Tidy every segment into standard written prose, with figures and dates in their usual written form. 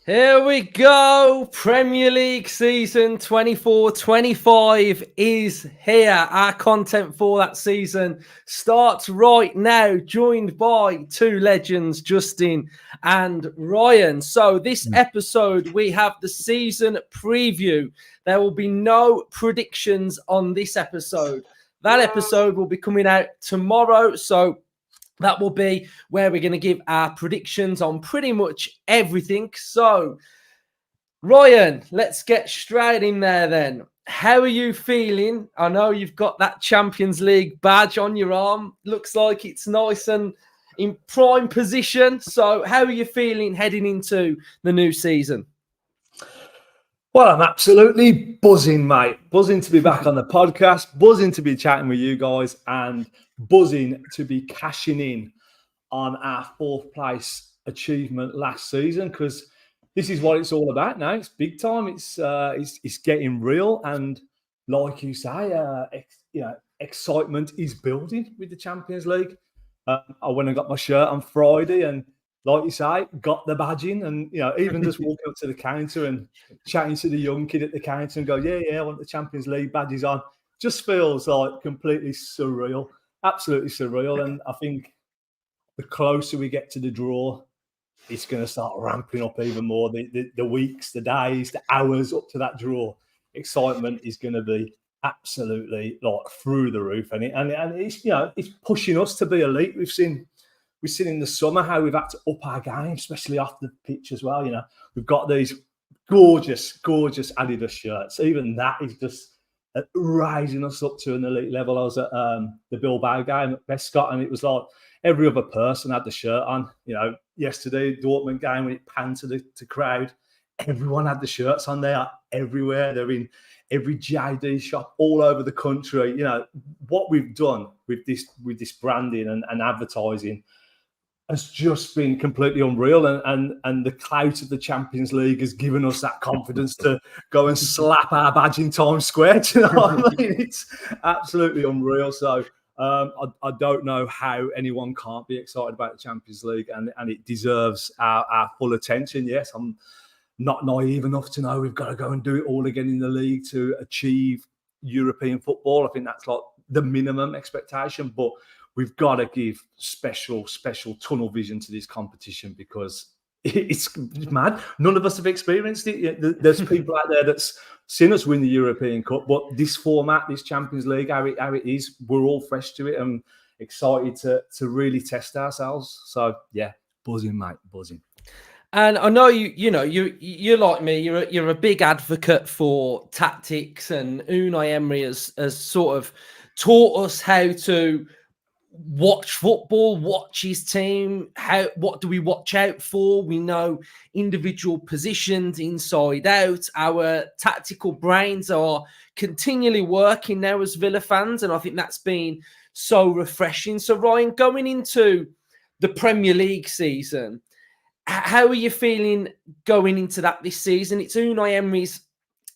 Here we go. Premier League season 24-25 is here. Our content for that season starts right now, joined by two legends, Justin and Ryan. So this episode, we have the season preview. There will be no predictions on this episode. That episode will be coming out tomorrow. So that will be where we're going to give our predictions on pretty much everything. So, Ryan, let's get straight in there then. How are you feeling? I know you've got that Champions League badge on your arm. Looks like it's nice and in prime position. So, how are you feeling heading into the new season? Well, I'm absolutely buzzing, mate. Buzzing to be back on the podcast, buzzing to be chatting with you guys, and buzzing to be cashing in on our fourth place achievement last season, because this is what it's all about now. It's big time. It's getting real, and like you say, excitement is building with the Champions League. I went and got my shirt on Friday, and like you say, got the badging, and even just walking up to the counter and chatting to the young kid at the counter and go, yeah, I want the Champions League badges on. Just feels like completely surreal, absolutely surreal. And I think the closer we get to the draw, it's going to start ramping up even more. The weeks, the days, the hours up to that draw, excitement is going to be absolutely like through the roof, and it's it's pushing us to be elite. We've seen in the summer how we've had to up our game, especially off the pitch as well. We've got these gorgeous Adidas shirts. Even that is just rising us up to an elite level. I was at the Bilbao game at Prescott, and it was like every other person had the shirt on. Yesterday, Dortmund game, when it panned to the crowd, everyone had the shirts on. They are everywhere. They're in every JD shop all over the country. You know, what we've done with this branding and advertising has just been completely unreal, and the clout of the Champions League has given us that confidence to go and slap our badge in Times Square. Do you know what I mean? It's absolutely unreal. So I don't know how anyone can't be excited about the Champions League, and it deserves our full attention. Yes, I'm not naive enough to know we've got to go and do it all again in the league to achieve European football. I think that's like the minimum expectation, but we've got to give special tunnel vision to this competition because it's mad. None of us have experienced it. There's people out there that's seen us win the European Cup, but this format, this Champions League, how it is, we're all fresh to it and excited to really test ourselves. So yeah, buzzing, mate, buzzing. And I know you're like me. You're a big advocate for tactics, and Unai Emery has sort of taught us how to watch football, watch his team. What do we watch out for? We know individual positions inside out. Our tactical brains are continually working now as Villa fans, and I think that's been so refreshing. So Ryan, going into the Premier League season, how are you feeling going into that this season? It's Unai Emery's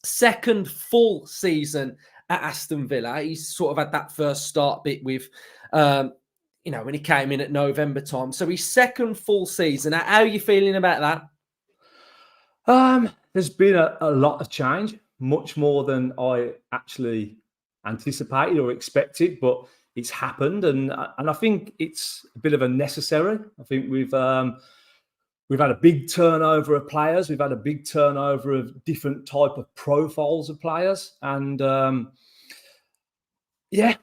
second full season at Aston Villa. He's sort of had that first start bit with, when he came in at November time. So his second full season. How are you feeling about that? There's been a lot of change, much more than I actually anticipated or expected, but it's happened, and I think it's a bit of a necessary. I think we've had a big turnover of players. We've had a big turnover of different type of profiles of players, and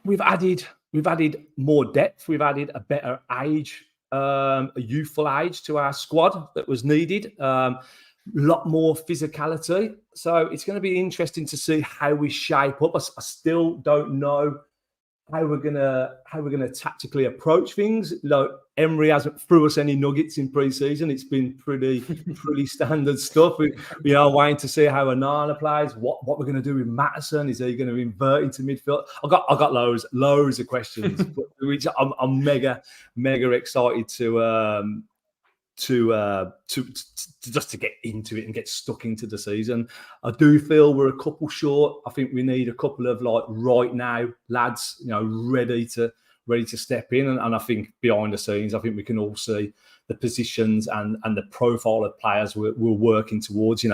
we've added more depth. We've added a better age, a youthful age to our squad that was needed. A lot more physicality. So it's going to be interesting to see how we shape up. I still don't know how we're gonna tactically approach things. Emery hasn't threw us any nuggets in pre-season. It's been pretty standard stuff. We are waiting to see how Onana plays. What we're going to do with Maddison? Is he going to invert into midfield? I got loads of questions, which I'm mega excited to just to get into it and get stuck into the season. I do feel we're a couple short. I think we need a couple of right now lads, ready to step in. And I think behind the scenes, I think we can all see the positions and the profile of players we're working towards.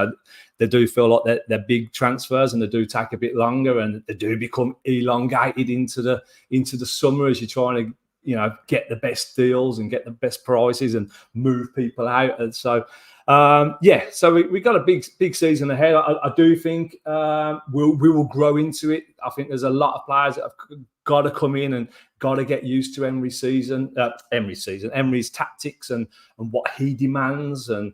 They do feel like they're big transfers, and they do take a bit longer, and they do become elongated into the summer as you're trying to get the best deals and get the best prices and move people out. And so, so we got a big season ahead. I do think we will grow into it. I think there's a lot of players that have got to come in and got to get used to Emery's tactics and what he demands. And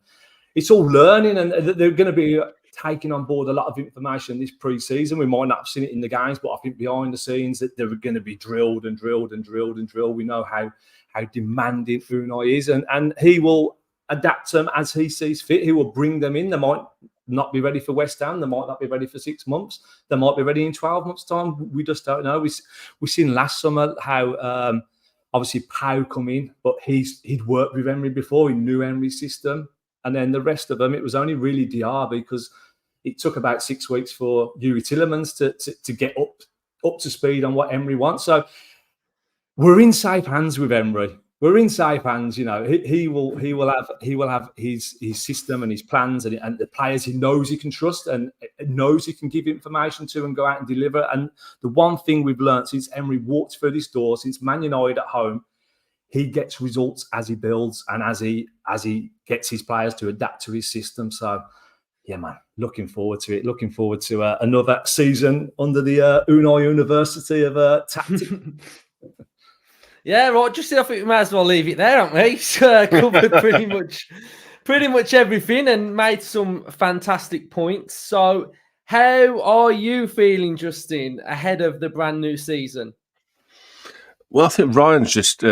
it's all learning, and they're going to be taking on board a lot of information this pre-season. We might not have seen it in the games, but I think behind the scenes that they're going to be drilled. We know how demanding Unai is, and he will adapt them as he sees fit. He will bring them in. They might not be ready for West Ham. They might not be ready for 6 months. They might be ready in 12 months' time. We just don't know. We've seen last summer how obviously Pau come in, but he'd worked with Emery before. He knew Emery's system. And then the rest of them, it was only really Diaby, because it took about 6 weeks for Yuri Tillemans to get up to speed on what Emery wants. So we're in safe hands with Emery. We're in safe hands. He will have his system and his plans and the players he knows he can trust and knows he can give information to and go out and deliver. And the one thing we've learned since Emery walked through this door, since Man United at home, he gets results as he builds and as he gets his players to adapt to his system. So, yeah, man, looking forward to it. Looking forward to another season under the Unai University of tactics. Yeah, right. Just I think we might as well leave it there, haven't we? Covered pretty much everything and made some fantastic points. So, how are you feeling, Justin, ahead of the brand new season? Well, I think Ryan's just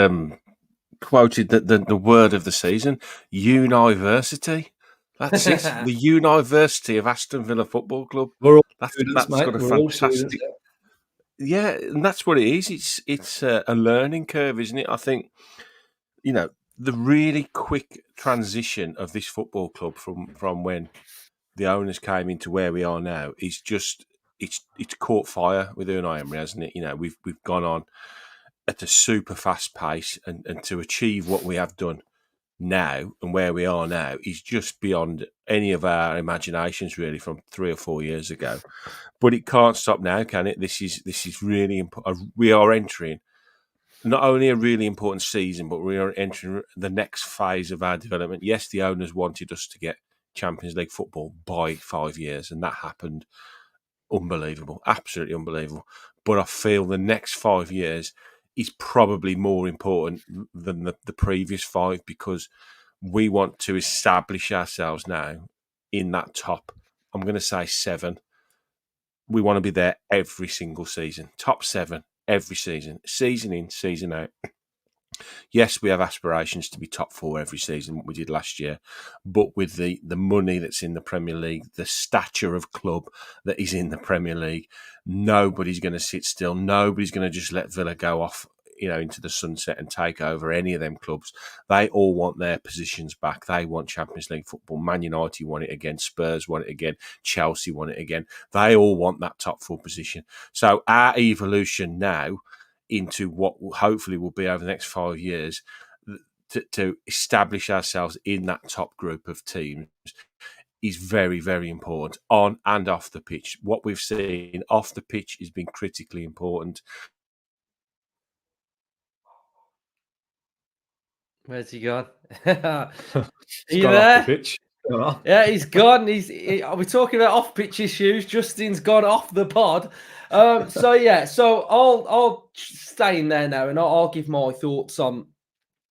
quoted the word of the season, University. That's it. The University of Aston Villa Football Club. We're all students, That's mate. got a We're all students. fantastic. Yeah, and that's what it is. It's a learning curve, isn't it? I think, the really quick transition of this football club from when the owners came into where we are now is just it's caught fire with Unai Emery, hasn't it? We've gone on at a super fast pace, and to achieve what we have done now and where we are now is just beyond any of our imaginations, really, from 3 or 4 years ago. But it can't stop now, can it? This is really important. We are entering not only a really important season, but we are entering the next phase of our development. Yes, the owners wanted us to get Champions League football by 5 years, and that happened. Unbelievable, absolutely unbelievable. But I feel the next 5 years is probably more important than the previous 5, because we want to establish ourselves now in that top, I'm going to say 7. We want to be there every single season, top 7 every season, season in, season out. Yes, we have aspirations to be top 4 every season, what we did last year. But with the money that's in the Premier League, the stature of club that is in the Premier League, nobody's going to sit still. Nobody's going to just let Villa go off, into the sunset and take over any of them clubs. They all want their positions back. They want Champions League football. Man United want it again. Spurs want it again. Chelsea want it again. They all want that top 4 position. So our evolution now into what hopefully will be over the next 5 years to establish ourselves in that top group of teams is very, very important on and off the pitch. What we've seen off the pitch has been critically important. Where's he gone? He's you gone there? off the pitch. Yeah, he's gone. We're talking about off-pitch issues. Justin's gone off the pod. So I'll stay in there now, and I'll give my thoughts on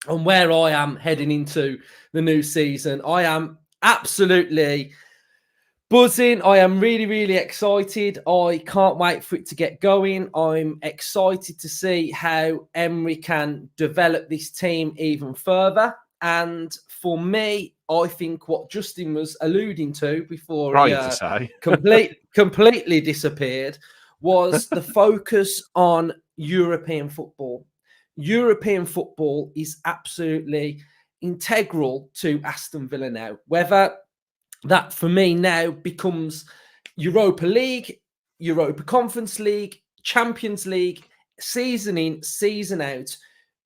where I am heading into the new season. I am absolutely buzzing. I am really, really excited. I can't wait for it to get going. I'm excited to see how Emery can develop this team even further. And for me, I think what Justin was alluding to before he completely disappeared was the focus on European football. European football is absolutely integral to Aston Villa now. Whether that for me now becomes Europa League, Europa Conference League, Champions League, season in, season out,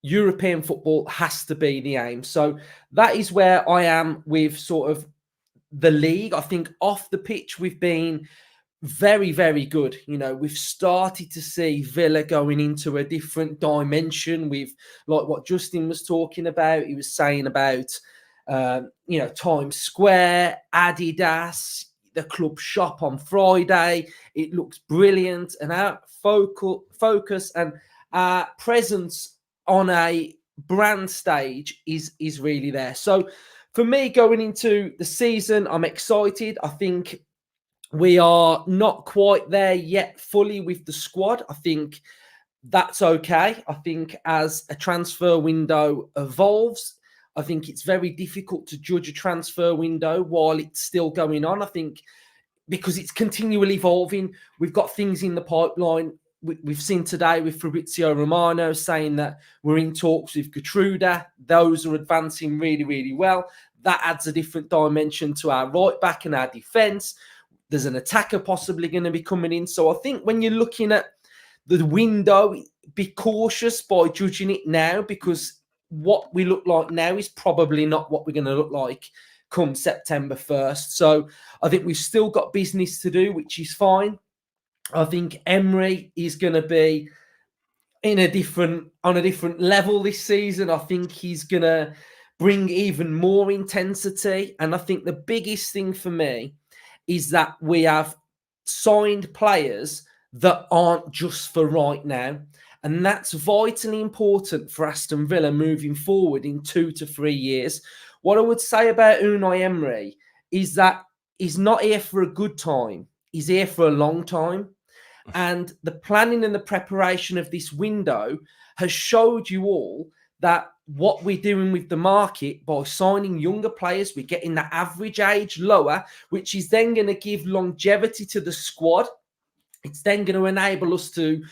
European football has to be the aim. So that is where I am with sort of the league. I think off the pitch, we've been very, very good. We've started to see Villa going into a different dimension with, like what Justin was talking about. He was saying about, Times Square, Adidas, the club shop on Friday. It looks brilliant. And our focus and our presence on a brand stage is really there. So for me, going into the season, I'm excited. I think we are not quite there yet fully with the squad. I think that's okay. I think as a transfer window evolves, I think it's very difficult to judge a transfer window while it's still going on. I think because it's continually evolving, we've got things in the pipeline. We've seen today with Fabrizio Romano saying that we're in talks with Gertruda. Those are advancing really, really well. That adds a different dimension to our right back and our defence. There's an attacker possibly going to be coming in. So I think when you're looking at the window, be cautious by judging it now, because what we look like now is probably not what we're going to look like come September 1st. So I think we've still got business to do, which is fine. I think Emery is going to be on a different level this season. I think he's going to bring even more intensity. And I think the biggest thing for me is that we have signed players that aren't just for right now. And that's vitally important for Aston Villa moving forward in 2 to 3 years. What I would say about Unai Emery is that he's not here for a good time. He's here for a long time. And the planning and the preparation of this window has showed you all that what we're doing with the market by signing younger players, we're getting the average age lower, which is then going to give longevity to the squad. It's then going to enable us to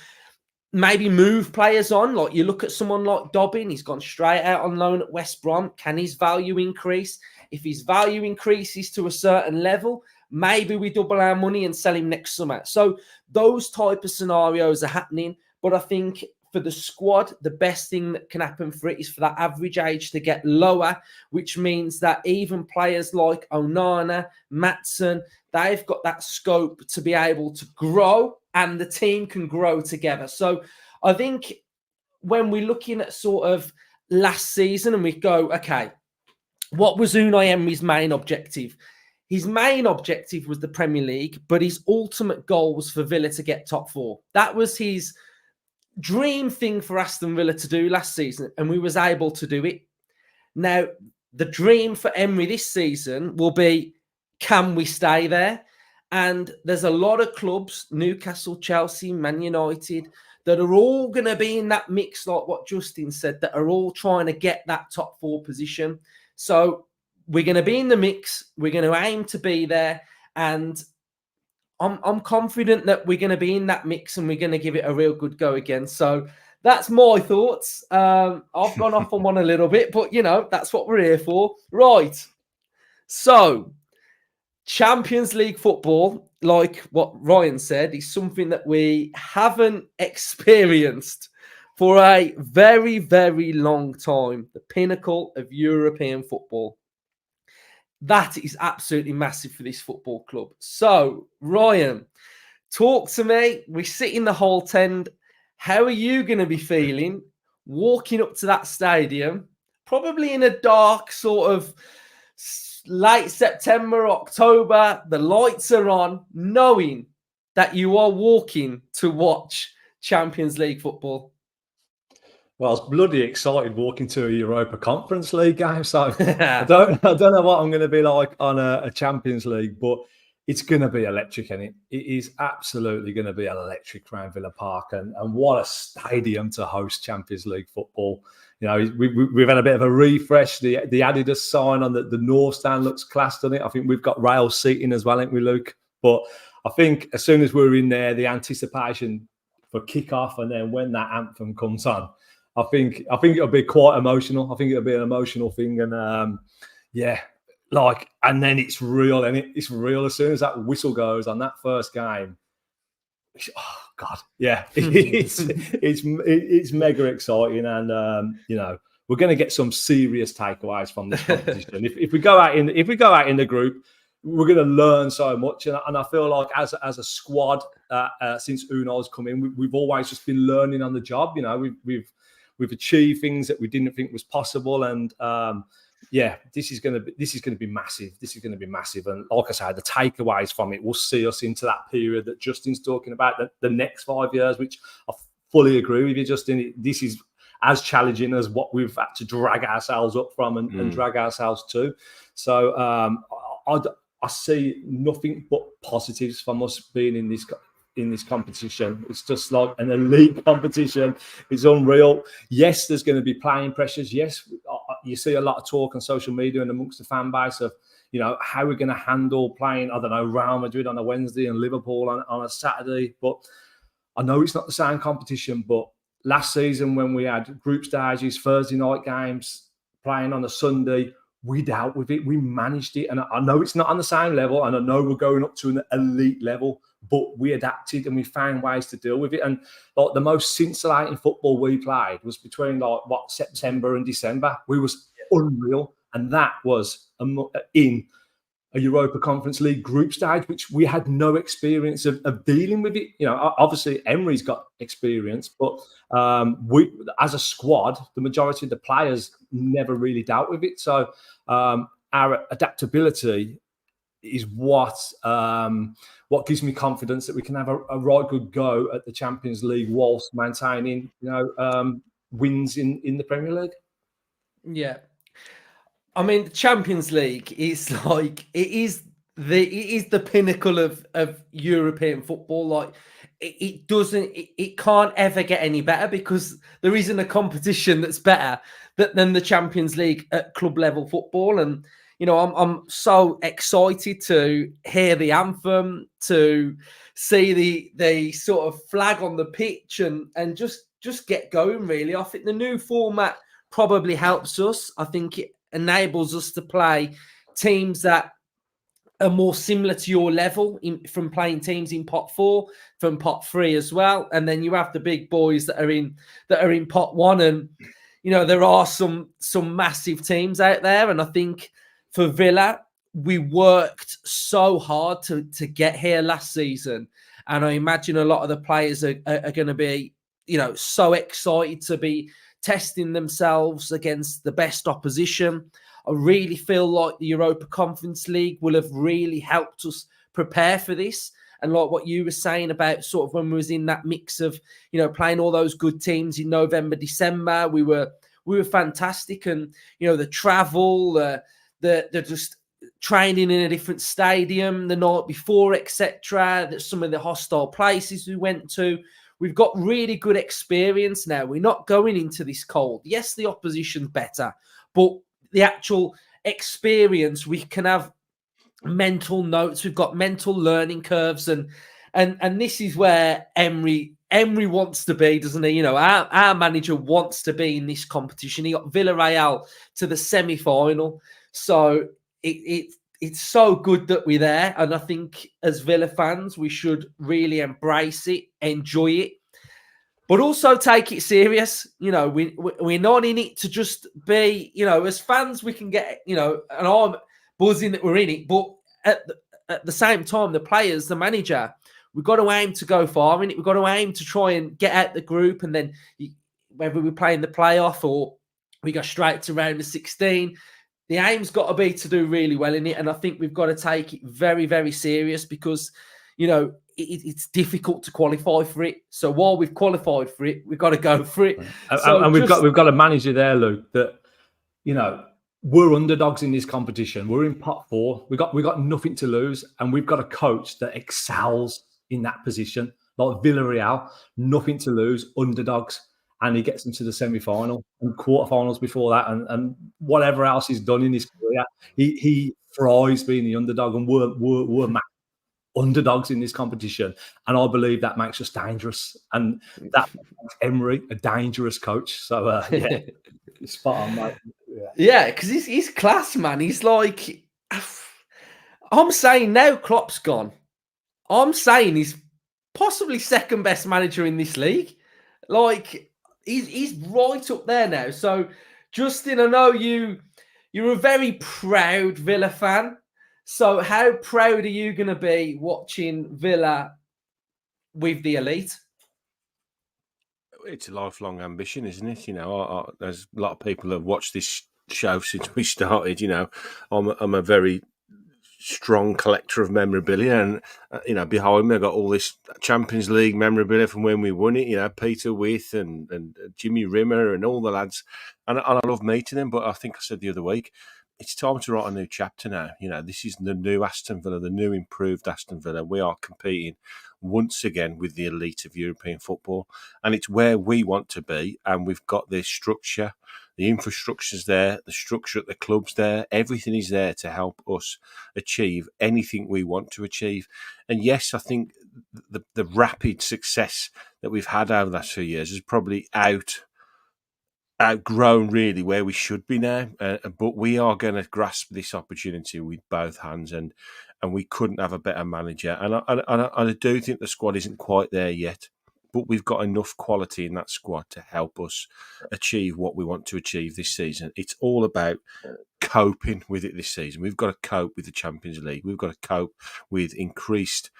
maybe move players on. Like you look at someone like Dobbin, he's gone straight out on loan at West Brom. Can his value increase? If his value increases to a certain level, maybe we double our money and sell him next summer. So those type of scenarios are happening. But I think for the squad, the best thing that can happen for it is for that average age to get lower, which means that even players like Onana, Maatsen, they've got that scope to be able to grow and the team can grow together. So I think when we're looking at sort of last season and we go, okay, what was Unai Emery's main objective? His main objective was the Premier League, but his ultimate goal was for Villa to get top four. That was his dream thing for Aston Villa to do last season, and we was able to do it. Now, the dream for Emery this season will be, can we stay there? And there's a lot of clubs, Newcastle, Chelsea, Man United, that are all going to be in that mix, like what Justin said, that are all trying to get that top four position. So we're going to be in the mix. We're going to aim to be there. And I'm confident that we're going to be in that mix and we're going to give it a real good go again. So that's my thoughts. I've gone off on one a little bit, but, you know, that's what we're here for. Right. So Champions League football, like what Ryan said, is something that we haven't experienced for a very, very long time. The pinnacle of European football. That is absolutely massive for this football club. So, Ryan, talk to me. We sit in the Holt End. How are you going to be feeling walking up to that stadium, probably in a dark sort of late September, October, the lights are on, knowing that you are walking to watch Champions League football? Well, I was bloody excited walking to a Europa Conference League game. So I don't know what I'm going to be like on a Champions League, but it's going to be electric, and it is absolutely going to be electric around Villa Park. And what a stadium to host Champions League football. You know, we've had a bit of a refresh. The Adidas sign on the North Stand looks class, doesn't it? I think we've got rail seating as well, ain't we, Luke? But I think as soon as we're in there, the anticipation for kick-off and then when that anthem comes on, I think it'll be quite emotional. I think it'll be an emotional thing. And and then it's real, and it's real as soon as that whistle goes on that first game. Oh God, yeah, it's mega exciting, and you know, we're going to get some serious takeaways from this competition. if we go out in the group, we're going to learn so much, and I feel like as a squad, since Unai's come in, we've always just been learning on the job. You know, we've achieved things that we didn't think was possible, and this is going to be massive. This is going to be massive, and like I said, the takeaways from it will see us into that period that Justin's talking about, the next 5 years, which I fully agree with you, Justin. This is as challenging as what we've had to drag ourselves up from and drag ourselves to. So I see nothing but positives from us being in this competition. It's just like an elite competition. It's unreal. Yes, there's going to be playing pressures. Yes, you see a lot of talk on social media and amongst the fan base of, you know, how we're going to handle playing, I don't know, Real Madrid on a Wednesday and Liverpool on a Saturday. But I know it's not the same competition, but last season when we had group stages, Thursday night games, playing on a Sunday, we dealt with it. We managed it. And I know it's not on the same level, and I know we're going up to an elite level, but we adapted and we found ways to deal with it. And like the most scintillating football we played was between September and December. We was unreal, and that was in a Europa Conference League group stage, which we had no experience of dealing with it. You know, obviously Emery's got experience, but we, as a squad, the majority of the players never really dealt with it. So our adaptability is what gives me confidence that we can have a right good go at the Champions League whilst maintaining, you know, wins in the Premier League. Yeah. I mean, the Champions League is like, it is it is the pinnacle of European football. Like it can't ever get any better because there isn't a competition that's better than the Champions League at club level football. And I'm so excited to hear the anthem, to see the sort of flag on the pitch, and just get going. Really, I think the new format probably helps us. I think it enables us to play teams that are more similar to your level from playing teams in pot 4, from pot 3 as well, and then you have the big boys that are in pot 1, and there are some massive teams out there, and I think for Villa we worked so hard to get here last season, and I imagine a lot of the players are going to be so excited to be testing themselves against the best opposition. I really feel like the Europa Conference League will have really helped us prepare for this. And like what you were saying about sort of when we was in that mix of, playing all those good teams in November, December, we were fantastic. And, the travel, the just training in a different stadium the night before, etc., that some of the hostile places we went to, we've got really good experience now. We're not going into this cold. Yes, the opposition's better, but the actual experience, we can have mental notes. We've got mental learning curves, and this is where Emery wants to be, doesn't he? Our manager wants to be in this competition. He got Villarreal to the semi-final, so it's so good that we're there. And I think as Villa fans, we should really embrace it, enjoy it, but also take it serious. We're not in it to just be, as fans, we can get, and I'm buzzing that we're in it. But at the same time, the players, the manager, we've got to aim to go far in it. We've got to aim to try and get out the group. And then whether we play in the playoff or we go straight to round of 16, the aim's got to be to do really well in it. And I think we've got to take it very, very serious because, it's difficult to qualify for it. So while we've qualified for it, we've got to go for it. And we've got a manager there, Luke, that, we're underdogs in this competition. We're in pot 4. We got nothing to lose, and we've got a coach that excels in that position. Like Villarreal, nothing to lose, underdogs, and he gets them to the semi-final and quarterfinals before that, and whatever else he's done in his career, he thrives being the underdog, and we're underdogs in this competition, and I believe that makes us dangerous, and that makes Emery a dangerous coach. So yeah, spot on, mate. Yeah, because he's class, man. He's like, I'm saying now Klopp's gone. I'm saying he's possibly second best manager in this league. Like he's right up there now. So Justin, I know you're a very proud Villa fan. So how proud are you going to be watching Villa with the elite? It's a lifelong ambition, isn't it? There's a lot of people that have watched this show since we started. I'm a very strong collector of memorabilia, and behind me I got all this Champions League memorabilia from when we won it. Peter With and Jimmy Rimmer and all the lads, and I love meeting them. But I think I said the other week, it's time to write a new chapter now. This is the new Aston Villa, the new improved Aston Villa. We are competing once again with the elite of European football, and it's where we want to be. And we've got the structure, the infrastructure's there, the structure at the club's there. Everything is there to help us achieve anything we want to achieve. And yes, I think the rapid success that we've had over the last few years is probably outgrown really where we should be now, but we are going to grasp this opportunity with both hands, and we couldn't have a better manager. And I do think the squad isn't quite there yet, but we've got enough quality in that squad to help us achieve what we want to achieve this season. It's all about coping with it this season. We've got to cope with the Champions League. We've got to cope with increased,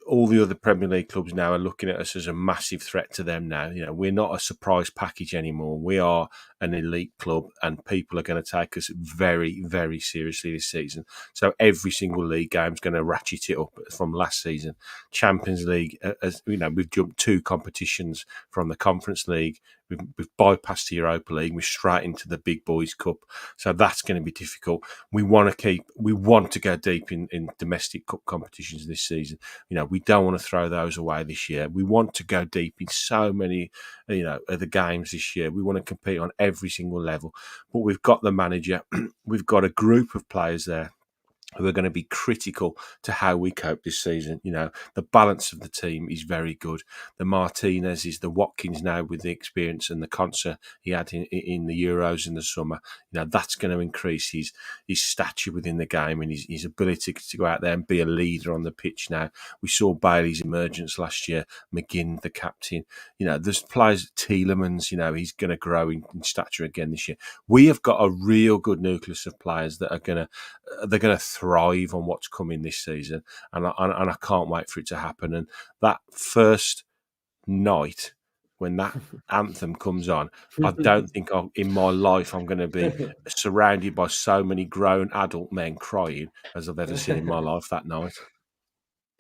all the other Premier League clubs now are looking at us as a massive threat to them now. We're not a surprise package anymore. We are an elite club, and people are going to take us very, very seriously this season. So every single league game is going to ratchet it up from last season. Champions League, as you know, we've jumped 2 competitions from the Conference League. We've bypassed the Europa League. We're straight into the Big Boys Cup. So that's going to be difficult. We want to go deep in domestic cup competitions this season. You know, we don't want to throw those away this year. We want to go deep in so many, you know, of the games this year. We want to compete on every single level. But we've got the manager. We've got a group of players there who are going to be critical to how we cope this season. You know, the balance of the team is very good. The Martinez is the Watkins now with the experience and the concert he had in the Euros in the summer. You know, that's going to increase his stature within the game and his ability to go out there and be a leader on the pitch now. We saw Bailey's emergence last year, McGinn, the captain. You know, there's players, Tielemans, you know, he's going to grow in stature again this year. We have got a real good nucleus of players that are going to thrive on what's coming this season, and I can't wait for it to happen. And that first night when that anthem comes on, I don't think in my life I'm going to be surrounded by so many grown adult men crying as I've ever seen in my life that night.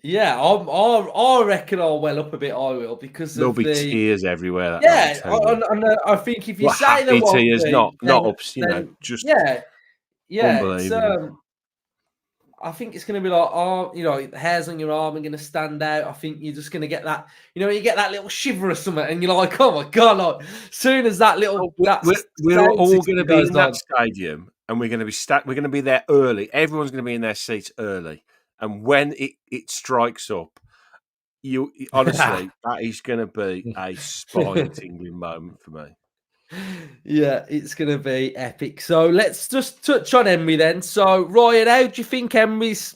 Yeah, I reckon I'll well up a bit. I will, because There'll of be the tears everywhere that yeah. night. I think if you Well, say there happy won't tears, be, not ups, you know, just yeah. It's unbelievable. I think it's going to be like, oh, you know, the hairs on your arm are going to stand out. I think you're just going to get that, you know, you get that little shiver or something, and you're like, oh my god! Like, as soon as that little We're all sound going to be goes in that on. stadium, and we're going to be we're going to be there early. Everyone's going to be in their seats early, and when it strikes up, you honestly, that is going to be a spine tingling moment for me. Yeah, it's going to be epic. So let's just touch on Emery then. So, Ryan, how do you think Emery's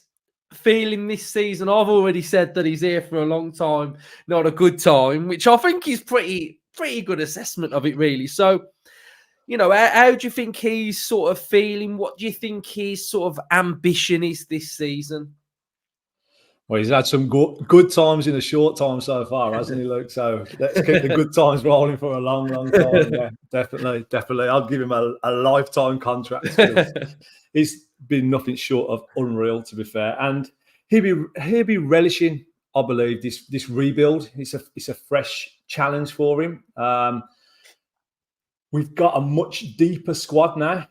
feeling this season? I've already said that he's here for a long time, not a good time, which I think is pretty good assessment of it, really. So, you know, how do you think he's sort of feeling? What do you think his sort of ambition is this season? Well, he's had some good times in a short time so far, hasn't he, Luke? So let's keep the good times rolling for a long, long time. Yeah, definitely. I'll give him a lifetime contract because he's been nothing short of unreal, to be fair. And he'll be relishing, I believe, this rebuild. It's a fresh challenge for him. We've got a much deeper squad now.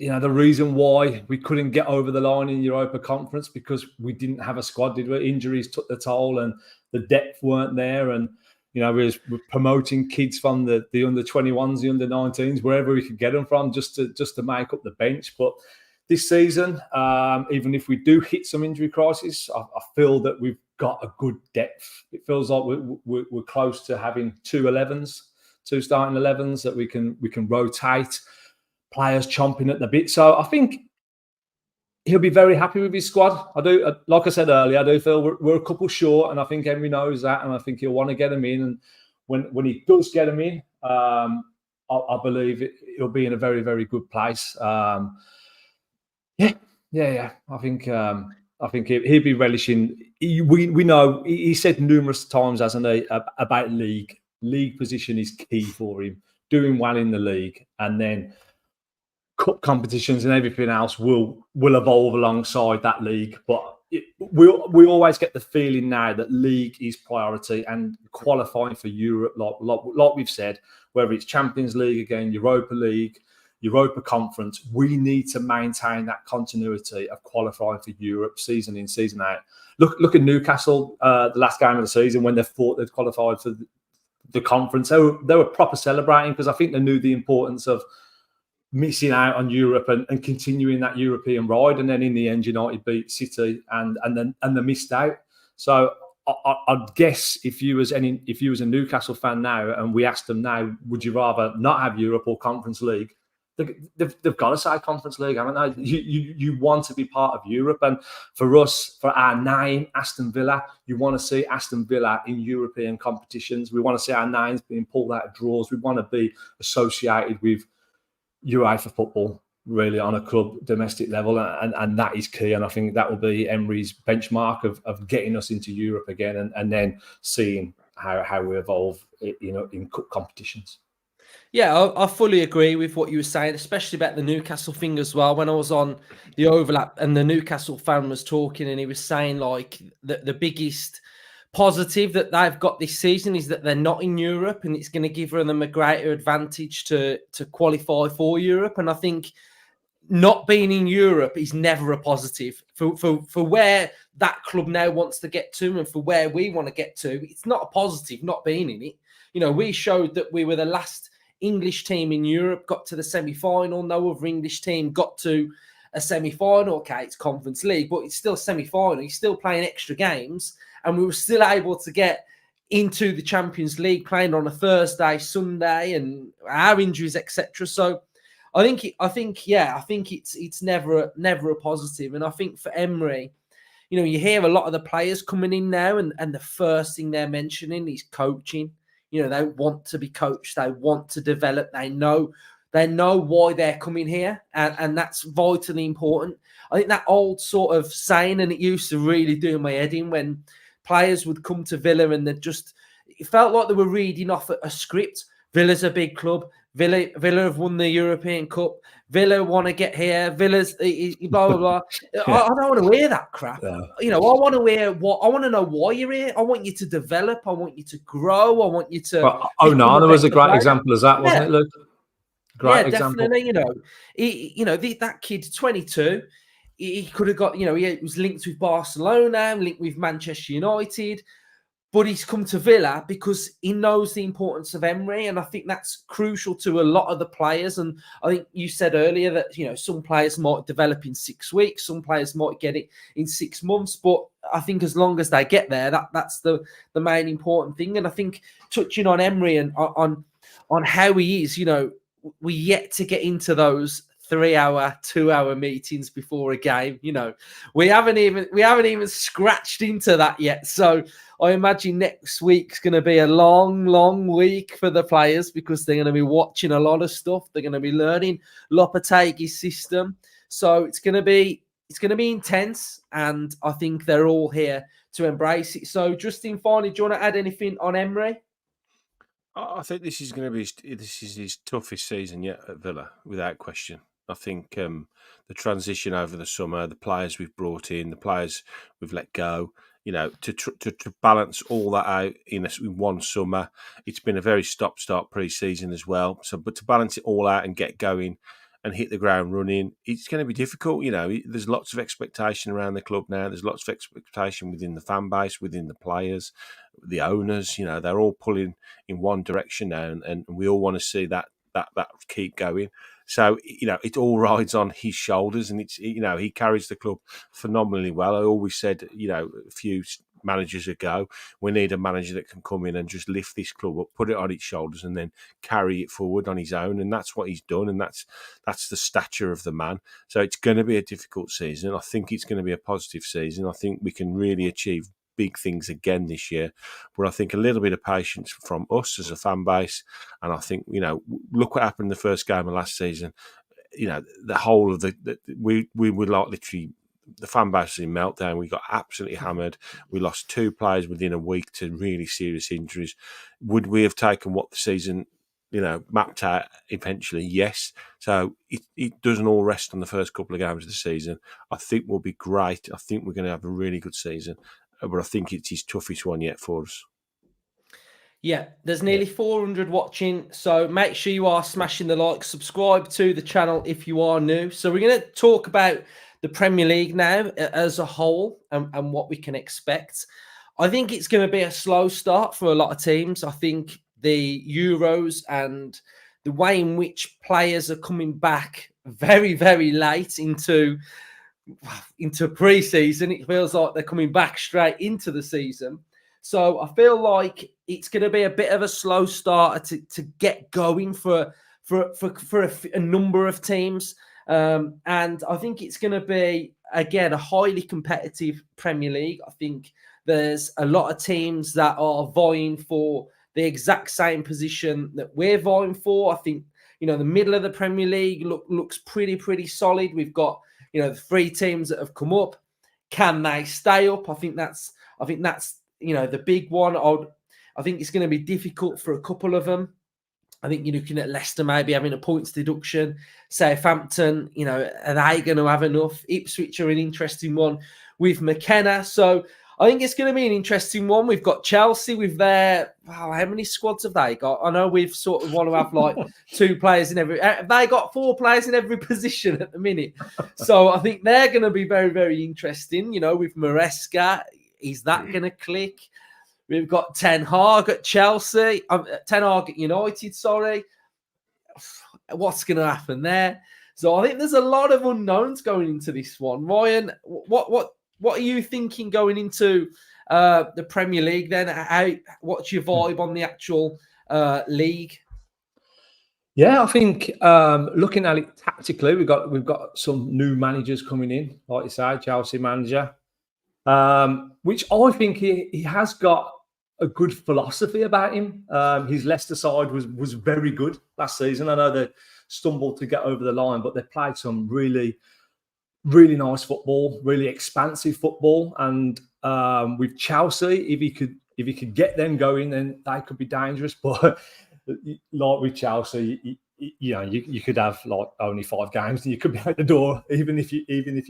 You know, the reason why we couldn't get over the line in Europa Conference because we didn't have a squad, did we? Injuries took the toll and the depth weren't there. And, you know, we're promoting kids from the under-21s, the under-19s, wherever we could get them from just to make up the bench. But this season, even if we do hit some injury crisis, I feel that we've got a good depth. It feels like we're close to having two starting 11s that we can rotate. Players chomping at the bit. So I think he'll be very happy with his squad. I do, like I said earlier, I do feel we're a couple short, and I think Emery knows that, and I think he'll want to get them in. And when he does get them in, I believe he'll be in a very, very good place. Yeah. I think he'll be relishing. We know he said numerous times, hasn't he, about league. League position is key for him. Doing well in the league, and then cup competitions and everything else will evolve alongside that league. But we always get the feeling now that league is priority, and qualifying for Europe, like we've said, whether it's Champions League again, Europa League, Europa Conference, we need to maintain that continuity of qualifying for Europe season in, season out. Look at Newcastle, the last game of the season when they thought they'd qualified for the conference. They were proper celebrating because I think they knew the importance of missing out on Europe and continuing that European ride. And then in the end, United beat City and they missed out. So I'd guess if you was a Newcastle fan now and we asked them now, would you rather not have Europe or Conference League? They've got to say Conference League, haven't they? You want to be part of Europe. And for us, for our name, Aston Villa, you want to see Aston Villa in European competitions. We want to see our names being pulled out of drawers. We want to be associated with UEFA football, really, on a club domestic level, and that is key. And I think that will be Emery's benchmark of getting us into Europe again, and then seeing how we evolve, you know, in cup competitions. Yeah, I fully agree with what you were saying, especially about the Newcastle thing as well. When I was on the overlap and the Newcastle fan was talking, and he was saying like the biggest positive that they've got this season is that they're not in Europe, and it's going to give them a greater advantage to qualify for Europe. And I think not being in Europe is never a positive for where that club now wants to get to, and for where we want to get to. It's not a positive not being in it. You know, we showed that we were the last English team in Europe, got to the semi-final. No other English team got to a semi-final. Okay, it's Conference League, but it's still semi-final. You're still playing extra games, and we were still able to get into the Champions League playing on a Thursday, Sunday, and our injuries, etc. So I think it's never a positive. And I think for Emery, you know, you hear a lot of the players coming in now, and the first thing they're mentioning is coaching. You know, they want to be coached, they want to develop, they know why they're coming here, and that's vitally important. I think that old sort of saying, and it used to really do my head in when players would come to Villa and it felt like they were reading off a script. Villa's a big club. Villa have won the European Cup. Villa want to get here. Villa's blah blah blah. I don't want to hear that crap. Yeah. You know, I want to hear I want to know why you're here. I want you to develop. I want you to grow. I want you to. Well, Onana was a great example of that, wasn't it, Luke? Great example. Definitely. You know, that kid, 22. He could have got. You know, he was linked with Barcelona, linked with Manchester United. But he's come to Villa because he knows the importance of Emery, and I think that's crucial to a lot of the players. And I think you said earlier that, you know, some players might develop in 6 weeks, some players might get it in 6 months. But I think as long as they get there, that's the main important thing. And I think touching on Emery and on how he is, you know, we yet to get into those 3-hour, 2-hour meetings before a game. You know, we haven't even scratched into that yet. So I imagine next week's going to be a long week for the players because they're going to be watching a lot of stuff. They're going to be learning Lopetegui's system. So it's going to be intense, and I think they're all here to embrace it. So Justin, finally, do you want to add anything on Emery? I think this is his toughest season yet at Villa, without question. I think the transition over the summer, the players we've brought in, the players we've let go, you know, to balance all that out in one summer. It's been a very stop-start pre-season as well. So, but to balance it all out and get going and hit the ground running, it's going to be difficult. You know, there's lots of expectation around the club now. There's lots of expectation within the fan base, within the players, the owners. You know, they're all pulling in one direction now, and we all want to see that keep going. So, you know, it all rides on his shoulders, and it's, you know, he carries the club phenomenally well. I always said, you know, a few managers ago, we need a manager that can come in and just lift this club up, put it on its shoulders, and then carry it forward on his own. And that's what he's done, and that's the stature of the man. So it's going to be a difficult season. I think it's going to be a positive season. I think we can really achieve big things again this year, but I think a little bit of patience from us as a fan base. And I think, you know, look what happened in the first game of last season. You know, the whole of we were like literally, the fan base was in meltdown. We got absolutely hammered. We lost 2 players within a week to really serious injuries. Would we have taken what the season, you know, mapped out eventually? Yes. So it doesn't all rest on the first couple of games of the season. I think we'll be great. I think we're going to have a really good season. But I think it's his toughest one yet for us. Yeah, there's nearly 400 watching, so make sure you are smashing the like, subscribe to the channel if you are new. So we're going to talk about the Premier League now as a whole and what we can expect. I think it's going to be a slow start for a lot of teams. I think the Euros and the way in which players are coming back very, very late into pre-season, it feels like they're coming back straight into the season. So I feel like it's going to be a bit of a slow starter to get going for a number of teams. And I think it's going to be, again, a highly competitive Premier League. I think there's a lot of teams that are vying for the exact same position that we're vying for. I think, you know, the middle of the Premier League looks pretty solid. We've got, you know, the 3 teams that have come up. Can they stay up? I think that's you know, the big one. I think it's going to be difficult for a couple of them. I think you're looking at Leicester maybe having a points deduction. Southampton, are they going to have enough? Ipswich are an interesting one with McKenna. So I think it's going to be an interesting one. We've got Chelsea with their, how many squads have they got? I know we've sort of want to have like 2 players in every, they got 4 players in every position at the minute. So I think they're going to be very, very interesting. With Maresca, is that going to click? We've got Ten Hag at Chelsea, Ten Hag at United, sorry. What's going to happen there? So I think there's a lot of unknowns going into this one. Ryan, what are you thinking going into the Premier League then? What's your vibe on the actual league? Yeah, I think looking at it tactically, we've got some new managers coming in, like you say, Chelsea manager, which I think he has got a good philosophy about him. His Leicester side was very good last season. I know they stumbled to get over the line, but they played some really, really nice football, really expansive football. And with Chelsea, if he could get them going, then they could be dangerous. But like with Chelsea, you could have like only 5 games and you could be out the door, even if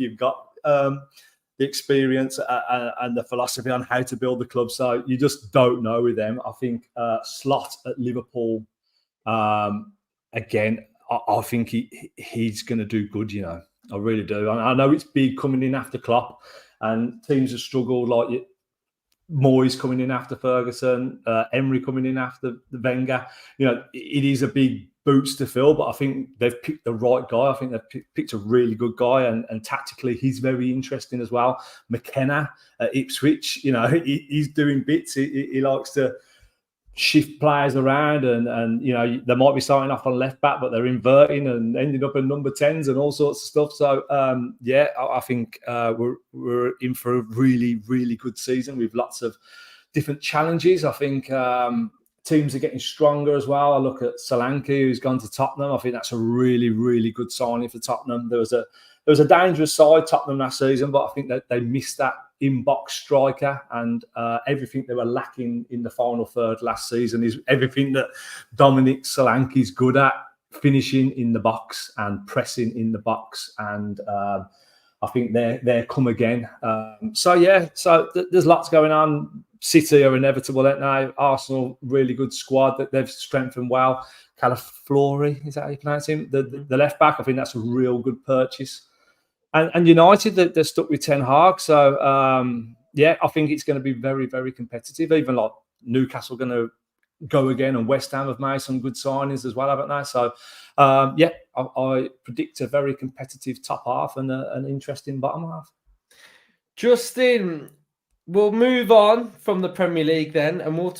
you've got the experience and the philosophy on how to build the club. So you just don't know with them. I think Slot at Liverpool, again, I think he's going to do good, I really do. I know it's big coming in after Klopp and teams have struggled, like Moyes coming in after Ferguson, Emery coming in after the Wenger. It is a big boots to fill, but I think they've picked the right guy. I think they've picked a really good guy, and tactically he's very interesting as well. McKenna at Ipswich, he's doing bits. He likes to shift players around, and they might be starting off on left back, but they're inverting and ending up in number 10s and all sorts of stuff. So I think we're in for a really, really good season with lots of different challenges. I think teams are getting stronger as well. I look at Solanke, who's gone to Tottenham. I think that's a really, really good signing for Tottenham. There was a dangerous side, Tottenham, last season, but I think that they missed that in-box striker, and everything they were lacking in the final third last season is everything that Dominic Solanke's good at: finishing in the box and pressing in the box. And I think they're come again. So there's lots going on. City are inevitable, aren't they? Arsenal, really good squad that they've strengthened well. Calaflori, is that how you pronounce him? The left back, I think that's a real good purchase. And United, they're stuck with Ten Hag. So, I think it's going to be very, very competitive. Even like Newcastle going to go again, and West Ham have made some good signings as well, haven't they? So, I predict a very competitive top half and an interesting bottom half. Justin, we'll move on from the Premier League then, and we'll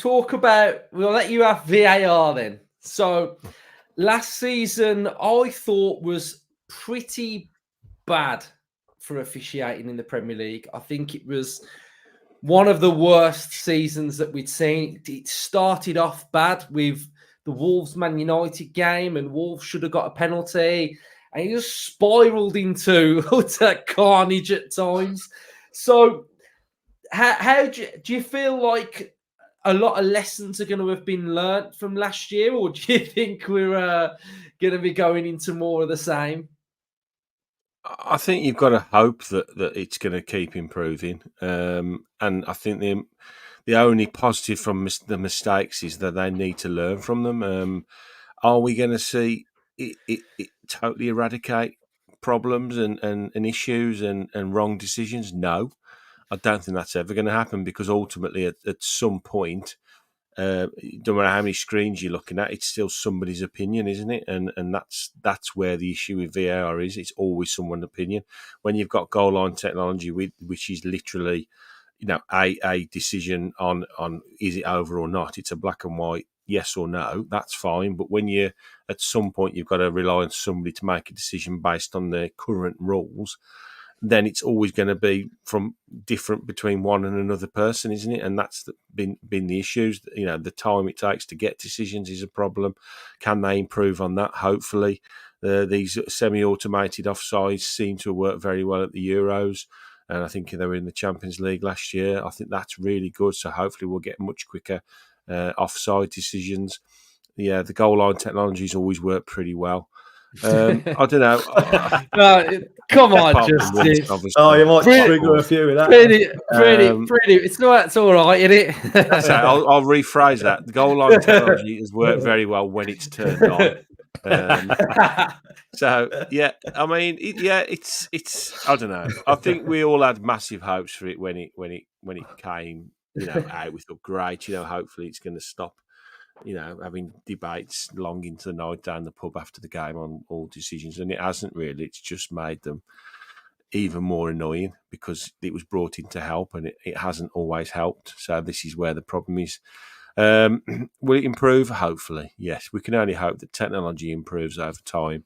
let you have VAR then. So, last season, I thought was pretty bad for officiating in the Premier League. I think it was one of the worst seasons that we'd seen. It started off bad with the Wolves-Man United game, and Wolves should have got a penalty, and it just spiraled into utter carnage at times. So how do you feel like a lot of lessons are going to have been learnt from last year, or do you think we're going to be going into more of the same? I think you've got to hope that it's going to keep improving, and I think the only positive from the mistakes is that they need to learn from them. Are we going to see it totally eradicate problems and issues and wrong decisions? No, I don't think that's ever going to happen, because ultimately at some point, no matter how many screens you're looking at, it's still somebody's opinion, isn't it? And that's where the issue with VAR is. It's always someone's opinion. When you've got goal line technology, which is literally, a decision on is it over or not. It's a black and white yes or no. That's fine. But when you at some point you've got to rely on somebody to make a decision based on the current rules, then it's always going to be from different between one and another person, isn't it? And that's been the issues. The time it takes to get decisions is a problem. Can they improve on that? Hopefully. These semi-automated offsides seem to work very well at the Euros, and I think they were in the Champions League last year. I think that's really good. So hopefully we'll get much quicker offside decisions. Yeah, the goal line technology's always worked pretty well. I don't know. No, come on, Apart from once, Justice. obviously. Oh, you might Pretty- trigger a few with that. Pretty. It's all right, isn't it? So I'll rephrase that. The goal line technology has worked very well when it's turned on. So yeah, I mean, it's. I don't know. I think we all had massive hopes for it when it came, out. We thought, great, hopefully it's going to stop, having debates long into the night down the pub after the game on all decisions, and it hasn't really. It's just made them even more annoying because it was brought in to help, and it hasn't always helped. So this is where the problem is. Will it improve? Hopefully, yes. We can only hope that technology improves over time,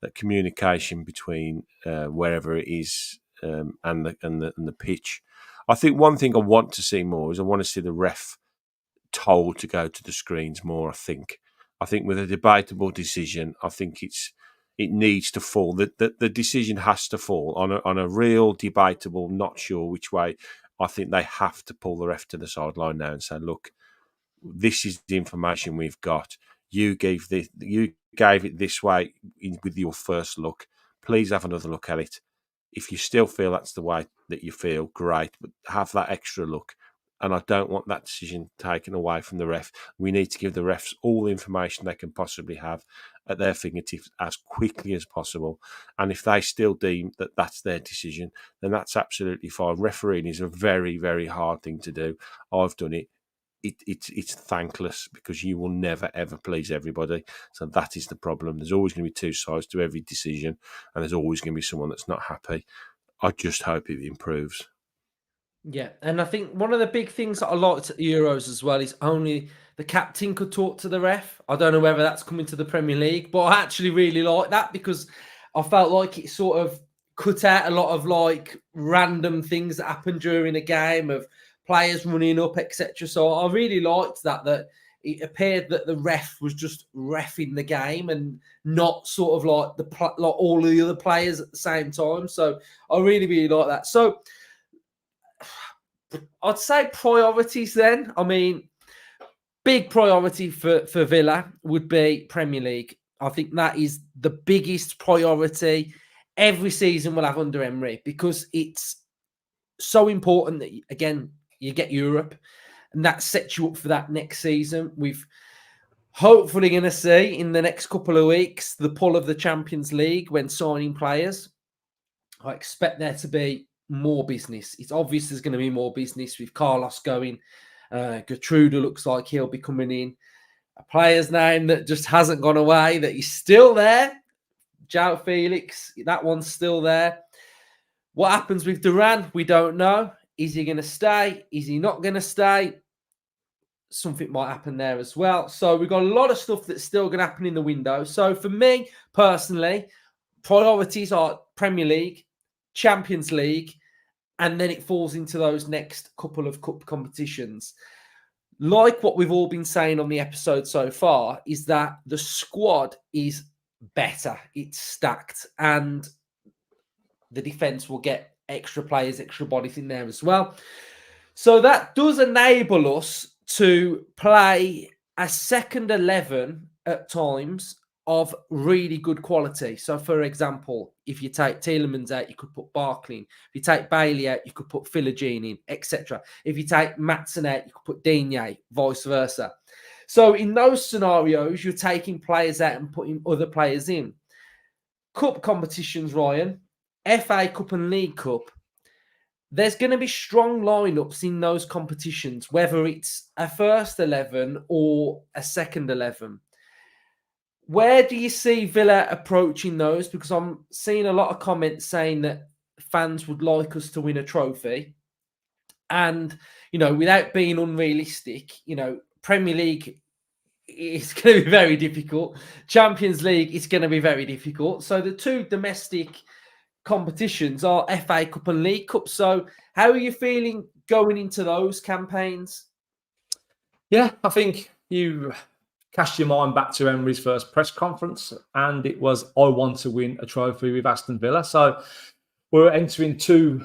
that communication between wherever it is and the pitch. I think one thing I want to see more is I want to see the ref told to go to the screens more. I think with a debatable decision, I think it needs to fall. The decision has to fall on a real debatable, not sure which way. I think they have to pull the ref to the sideline now and say, look, this is the information we've got. You gave it this way with your first look. Please have another look at it. If you still feel that's the way that you feel, great, but have that extra look. And I don't want that decision taken away from the ref. We need to give the refs all the information they can possibly have at their fingertips as quickly as possible. And if they still deem that that's their decision, then that's absolutely fine. Refereeing is a very, very hard thing to do. I've done it. It's thankless because you will never, ever please everybody. So that is the problem. There's always going to be two sides to every decision, and there's always going to be someone that's not happy. I just hope it improves. Yeah, and I think one of the big things that I liked at the Euros as well is only the captain could talk to the ref. I don't know whether that's coming to the Premier League, but I actually really like that because I felt like it sort of cut out a lot of like random things that happen during a game of players running up, etc. So I really liked that it appeared that the ref was just reffing the game and not sort of like all the other players at the same time. So I really, really like that. So I'd say priorities then. I mean, big priority for Villa would be Premier League. I think that is the biggest priority every season we'll have under Emery because it's so important that, again, you get Europe and that sets you up for that next season. We've hopefully going to see in the next couple of weeks the pull of the Champions League when signing players. I expect there to be more business. It's obvious there's going to be more business with Carlos going. Gertrude looks like he'll be coming in. A player's name that just hasn't gone away, that he's still there. João Felix, that one's still there. What happens with Duran? We don't know. Is he going to stay? Is he not going to stay? Something might happen there as well. So we've got a lot of stuff that's still going to happen in the window. So for me, personally, priorities are Premier League, Champions League, and then it falls into those next couple of cup competitions. Like what we've all been saying on the episode so far, is that the squad is better. It's stacked, and the defence will get extra players, extra bodies in there as well. So that does enable us to play a second 11 at times of really good quality. So, for example, if you take Tielemans out, you could put Barkley in. If you take Bailey out, you could put Philogene in, etc. If you take Maatsen out, you could put Digne, vice versa. So, in those scenarios, you're taking players out and putting other players in. Cup competitions, Ryan, FA Cup and League Cup, there's going to be strong lineups in those competitions, whether it's a first 11 or a second 11. Where do you see Villa approaching those? Because I'm seeing a lot of comments saying that fans would like us to win a trophy. And, without being unrealistic, Premier League is going to be very difficult. Champions League is going to be very difficult. So the two domestic competitions are FA Cup and League Cup. So how are you feeling going into those campaigns? Yeah, I think you cast your mind back to Emery's first press conference, and it was, I want to win a trophy with Aston Villa. So we're entering two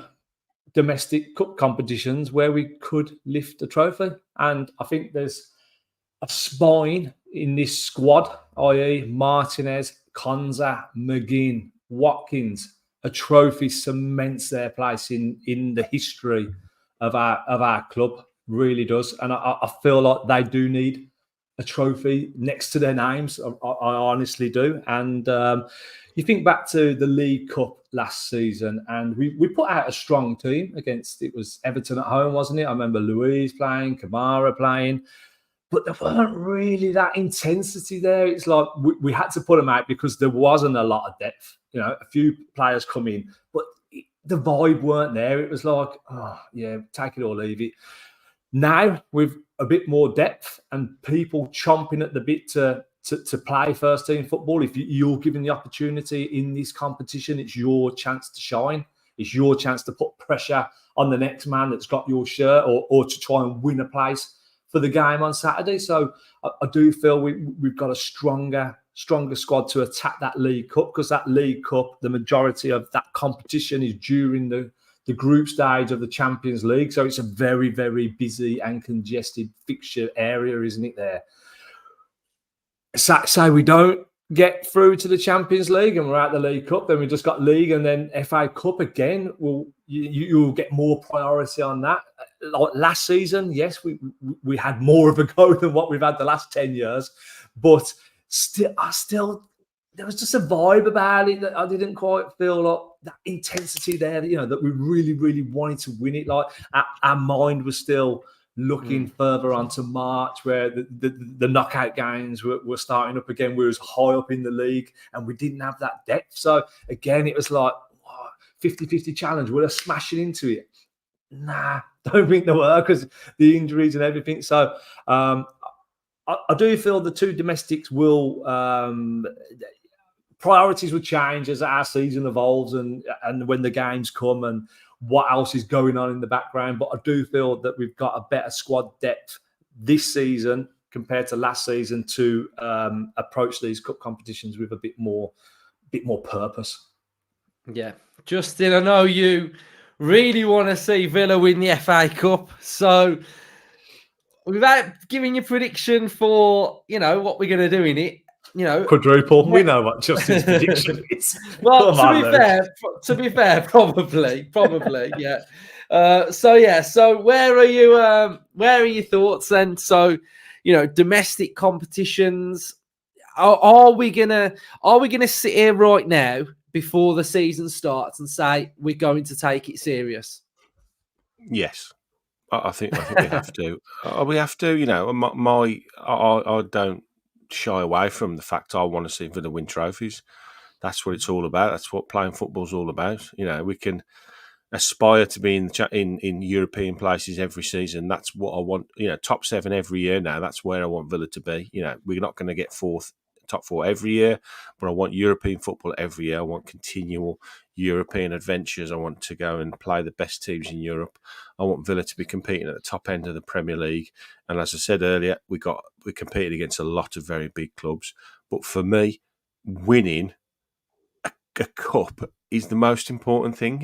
domestic cup competitions where we could lift a trophy. And I think there's a spine in this squad, i.e. Martinez, Konza, McGinn, Watkins, a trophy cements their place in the history of our club, really does. And I feel like they do need a trophy next to their names. I honestly do. And you think back to the League Cup last season, and we put out a strong team against, it was Everton at home, wasn't it? I remember Louise playing, Kamara playing, but there weren't really that intensity there. It's like we had to put them out because there wasn't a lot of depth. You know, a few players come in, but the vibe weren't there. It was like, oh yeah, take it or leave it. Now with a bit more depth and people chomping at the bit to play first team football, if you're given the opportunity in this competition, it's your chance to shine. It's your chance to put pressure on the next man that's got your shirt, or to try and win a place for the game on Saturday. So I do feel we've got a stronger squad to attack that League Cup, because that League Cup, the majority of that competition is during the group stage of the Champions League. So it's a very, very busy and congested fixture area, isn't it, there? Say we don't get through to the Champions League and we're at the League Cup, then we just got League and then FA Cup again. Well, you'll get more priority on that. Like last season, yes, we had more of a go than what we've had the last 10 years, but still there was just a vibe about it that I didn't quite feel like that intensity there, you know, that we really, really wanted to win it. Like our mind was still looking further on to March, where the knockout games were starting up again. We was high up in the league and we didn't have that depth. So again, it was like 50-50 challenge. We're smashing into it. Nah, don't think there were, because the injuries and everything. So I do feel the two domestics will priorities will change as our season evolves and when the games come and what else is going on in the background. But I do feel that we've got a better squad depth this season compared to last season to approach these cup competitions with a bit more purpose. Yeah. Justin, I know you really want to see Villa win the FA Cup. So without giving your prediction for, what we're going to do in it, quadruple. We know what Justin's prediction is. Well, to be fair, probably, yeah. So where are you? Where are your thoughts then? So, domestic competitions. Are we gonna sit here right now before the season starts and say we're going to take it serious? Yes. I think we have to. We have to. I don't shy away from the fact I want to see Villa win trophies. That's what it's all about. That's what playing football's all about. We can aspire to be in European places every season. That's what I want. Top 7 every year now. That's where I want Villa to be. We're not going to get top 4 every year, but I want European football every year. I want continual European adventures. I want to go and play the best teams in Europe. I want Villa to be competing at the top end of the Premier League. And as I said earlier, we competed against a lot of very big clubs. But for me, winning a cup is the most important thing.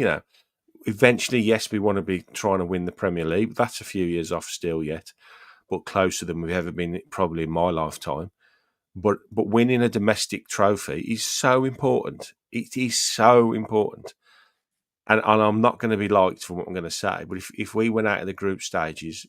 Eventually, yes, we want to be trying to win the Premier League. That's a few years off still yet, but closer than we've ever been probably in my lifetime. But winning a domestic trophy is so important. It is so important. And I'm not going to be liked for what I'm going to say, but if we went out of the group stages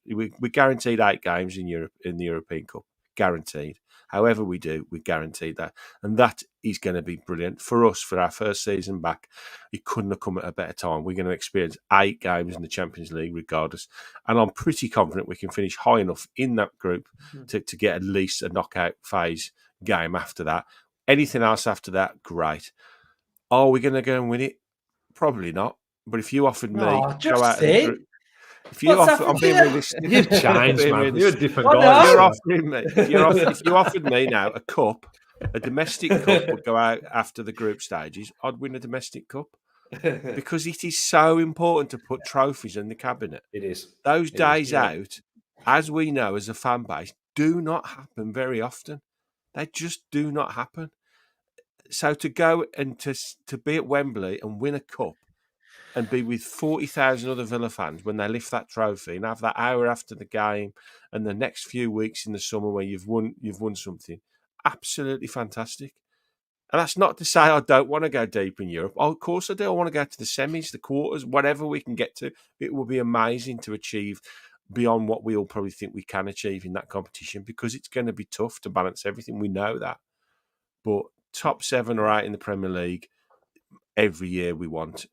we guaranteed 8 games in Europe in the European Cup, guaranteed. However we do, we guaranteed that, and that is going to be brilliant for us for our first season back. It couldn't have come at a better time. We're going to experience 8 games in the Champions League, regardless, and I'm pretty confident we can finish high enough in that group to get at least a knockout phase game after that. Anything else after that, great. Are we going to go and win it? Probably not. But if you offered me go out of the group, I'm being realistic. You've changed, man. You're a different guy. If you offered me now a cup, a domestic cup would go out after the group stages, I'd win a domestic cup because it is so important to put trophies in the cabinet. It is. Those days out, as we know as a fan base, do not happen very often. They just do not happen. So to go and to be at Wembley and win a cup and be with 40,000 other Villa fans when they lift that trophy and have that hour after the game and the next few weeks in the summer where you've won something. Absolutely fantastic. And that's not to say I don't want to go deep in Europe. Oh, of course I do. I want to go to the semis, the quarters, whatever we can get to. It will be amazing to achieve beyond what we all probably think we can achieve in that competition, because it's going to be tough to balance everything. We know that. But top 7 or 8 in the Premier League every year we want.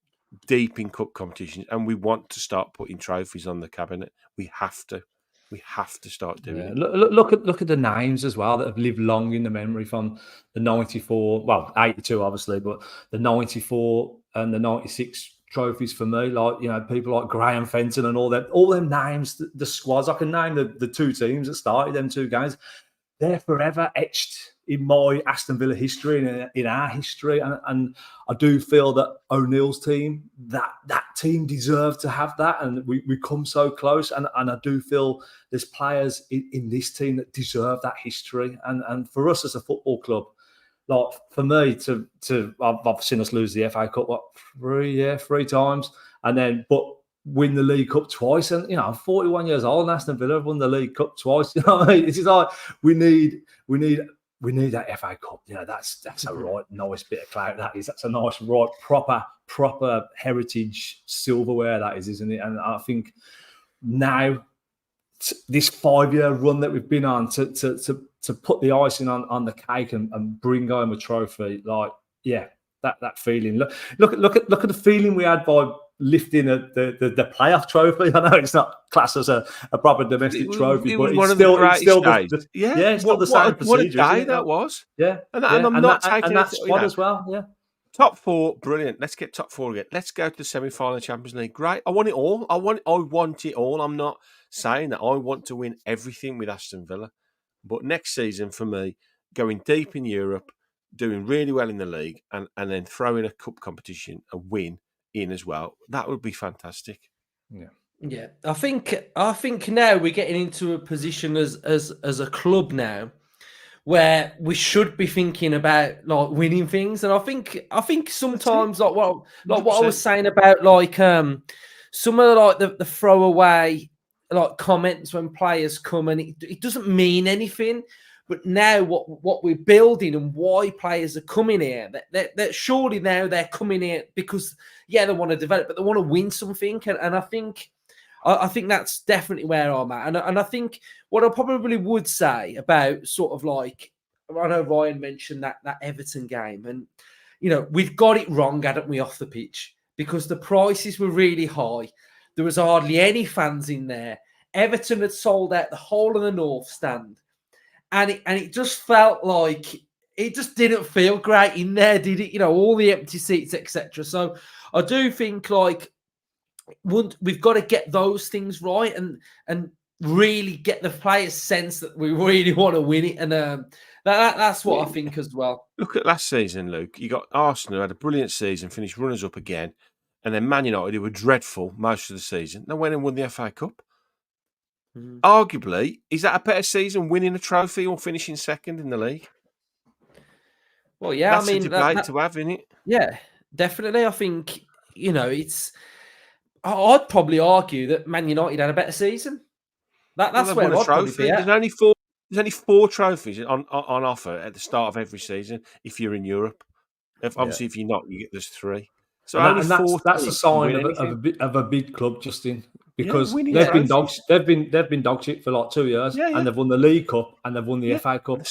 Deep in cup competitions, and we want to start putting trophies on the cabinet. We have to. We have to start doing it. Look at the names as well that have lived long in the memory from the 94, well, 82 obviously, but the 94 and the 96 trophies for me. Like, you know, people like Graham Fenton and all them names, the squads. I can name the 2 teams that started them 2 games. They're forever etched in my Aston Villa history and in our history. And I do feel that O'Neill's team, that team deserved to have that. And we come so close. And I do feel there's players in this team that deserve that history. And for us as a football club, like for me I've seen us lose the FA Cup, 3 times. And then, but win the League Cup twice, and you know, I'm 41 years old, and Aston Villa have won the League Cup twice. You know what I mean? It's just like we need that FA Cup. You know, that's a right nice bit of clout. That's a nice, right, proper heritage silverware. That is, isn't it? And I think now this 5-year run that we've been on to put the icing on the cake and bring home a trophy, like, yeah, that feeling. Look at the feeling we had by lifting the playoff trophy. I know it's not classed as a proper domestic trophy, but it's still the same procedure. What a day that was. Yeah, and I'm not taking that squad as well. Yeah, top 4, brilliant. Let's get top 4 again. Let's go to the semi-final of Champions League. Great. I want it all. I want it all. I'm not saying that I want to win everything with Aston Villa, but next season for me, going deep in Europe, doing really well in the league, and then throwing a cup competition, a win in as well, that would be fantastic. Yeah. I think now we're getting into a position as a club now where we should be thinking about like winning things. And I think sometimes like what I was saying about like some of like the throwaway like comments when players come, and it doesn't mean anything. But now what we're building and why players are coming here, that surely now they're coming here because, yeah, they want to develop, but they want to win something. And I think that's definitely where I'm at. And I think what I probably would say about sort of like, I know Ryan mentioned that Everton game, and, you know, we've got it wrong, hadn't we, off the pitch, because the prices were really high. There was hardly any fans in there. Everton had sold out the whole of the North Stand. And it just felt like it just didn't feel great in there, did it? You know, all the empty seats, etc. So I do think like we've got to get those things right and really get the players' sense that we really want to win it. And that's what I think as well. Look at last season, Luke. You got Arsenal, who had a brilliant season, finished runners up again, and then Man United, who were dreadful most of the season. They went and won the FA Cup. Arguably, is that a better season, winning a trophy or finishing second in the league? Well, yeah, that's a debate to have, isn't it? Yeah, definitely. I think, you know, I'd probably argue that Man United had a better season. That's where I'd probably be at. There's only 4 trophies on offer at the start of every season if you're in Europe. Obviously, if you're not, there's 3. So that's a sign of a big club, Justin, because they've been dog shit for like 2 years, and they've won the League Cup and they've won the FA Cup, and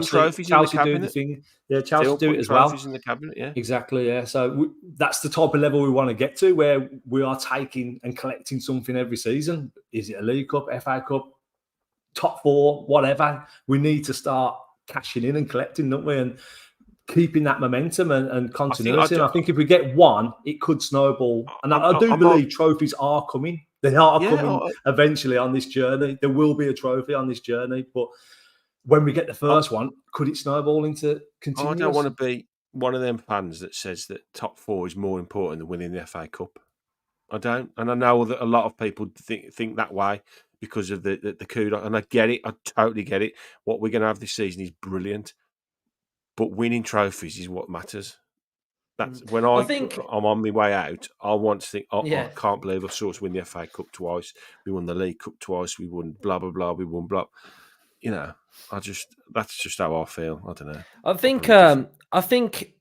Chelsea do the thing. Yeah, Chelsea do it as well. In the cabinet, yeah, exactly. Yeah, so that's the type of level we want to get to, where we are taking and collecting something every season. Is it a League Cup, FA Cup, top 4, whatever? We need to start cashing in and collecting, don't we? And keeping that momentum and continuity. I think if we get one, it could snowball. And I do believe trophies are coming. They are coming eventually on this journey. There will be a trophy on this journey. But when we get the first one, could it snowball into continuous? I don't want to be one of them fans that says that top 4 is more important than winning the FA Cup. I don't. And I know that a lot of people think that way because of the kudos. And I get it. I totally get it. What we're going to have this season is brilliant. But winning trophies is what matters. That's when I think, I'm on my way out. I want to think, oh, I yeah, can't believe I saw us win the FA Cup twice. We won the League Cup twice. We won blah blah blah. We won blah. You know, that's just how I feel. I don't know. I I'm think, probably different. I think,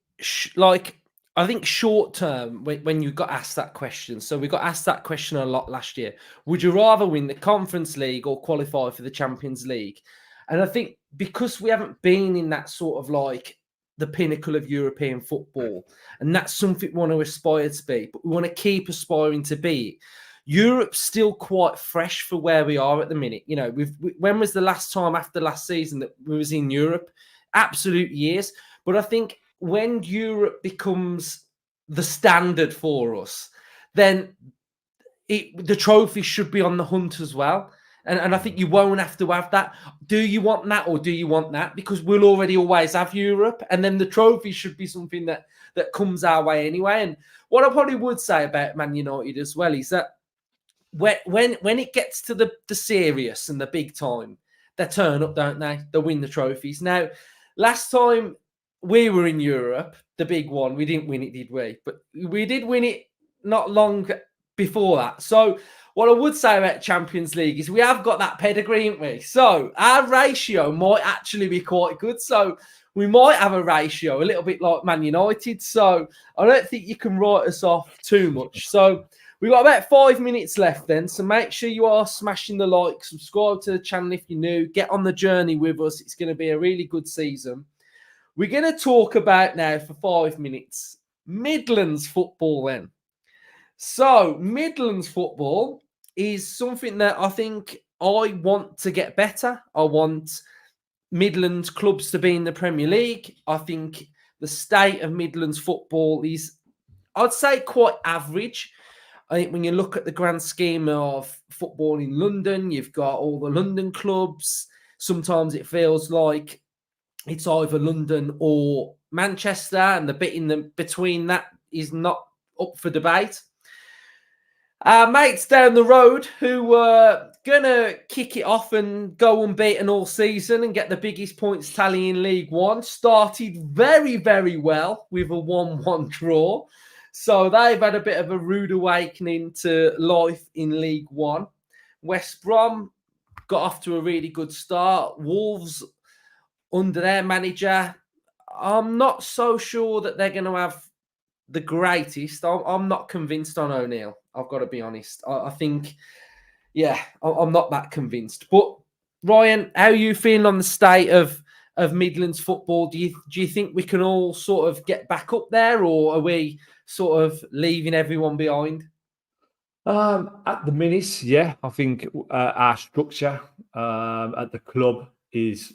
like, I think short term, when you got asked that question, so we got asked that question a lot last year. Would you rather win the Conference League or qualify for the Champions League? And I think because we haven't been in that sort of like the pinnacle of European football, and that's something we want to aspire to be, but we want to keep aspiring to be. Europe's still quite fresh for where we are at the minute. You know, when was the last time after last season that we was in Europe? Absolute years. But I think when Europe becomes the standard for us, then the trophy should be on the hunt as well. And I think you won't have to have that. Do you want that or do you want that? Because we'll already always have Europe. And then the trophy should be something that comes our way anyway. And what I probably would say about Man United as well is that when it gets to the serious and the big time, they turn up, don't they? They win the trophies. Now, last time we were in Europe, the big one, we didn't win it, did we? But we did win it not long before that. So what I would say about Champions League is we have got that pedigree, haven't we? So our ratio might actually be quite good. So we might have a ratio a little bit like Man United. So I don't think you can write us off too much. So we've got about 5 minutes left then. So make sure you are smashing the like, subscribe to the channel if you're new, get on the journey with us. It's going to be a really good season. We're going to talk about now for 5 minutes Midlands football then. So Midlands football is something that I think I want to get better. I want Midlands clubs to be in the Premier League. I think the state of Midlands football is, I'd say, quite average. I think when you look at the grand scheme of football in London, you've got all the London clubs. Sometimes it feels like it's either London or Manchester, and the bit in the between that is not up for debate. Our mates down the road who were going to kick it off and go unbeaten all season and get the biggest points tally in League One started very, very well with a 1-1 draw. So they've had a bit of a rude awakening to life in League One. West Brom got off to a really good start. Wolves, under their manager, I'm not so sure that they're going to have the greatest. I'm not convinced on O'Neill. I've got to be honest. I think, yeah, I'm not that convinced. But Ryan, how are you feeling on the state of Midlands football? Do you think we can all sort of get back up there, or are we sort of leaving everyone behind? At the minute, yeah, I think our structure at the club is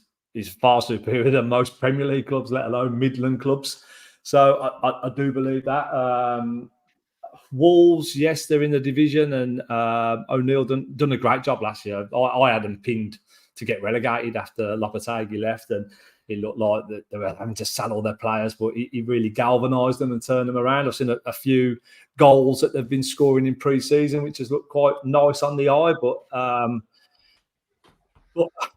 far superior than most Premier League clubs, let alone Midland clubs. So I do believe that. Wolves, yes, they're in the division, and O'Neill done a great job last year. I had them pinned to get relegated after Lopetegui left, and it looked like that they were having to sell all their players, but he really galvanised them and turned them around. I've seen a few goals that they've been scoring in pre-season, which has looked quite nice on the eye. But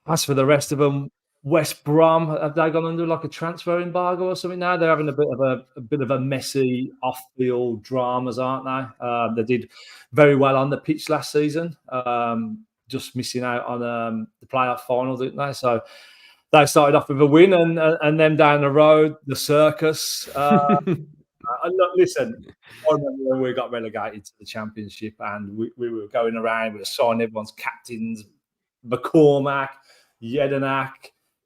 as for the rest of them, West Brom, have they gone under like a transfer embargo or something now? They're having a bit of a messy off-field dramas, aren't they? They did very well on the pitch last season, just missing out on the playoff final, didn't they? So they started off with a win, and then down the road, the circus. Look, listen, I remember when we got relegated to the Championship, and we were going around, we were signing everyone's captains, McCormack, Jedinak.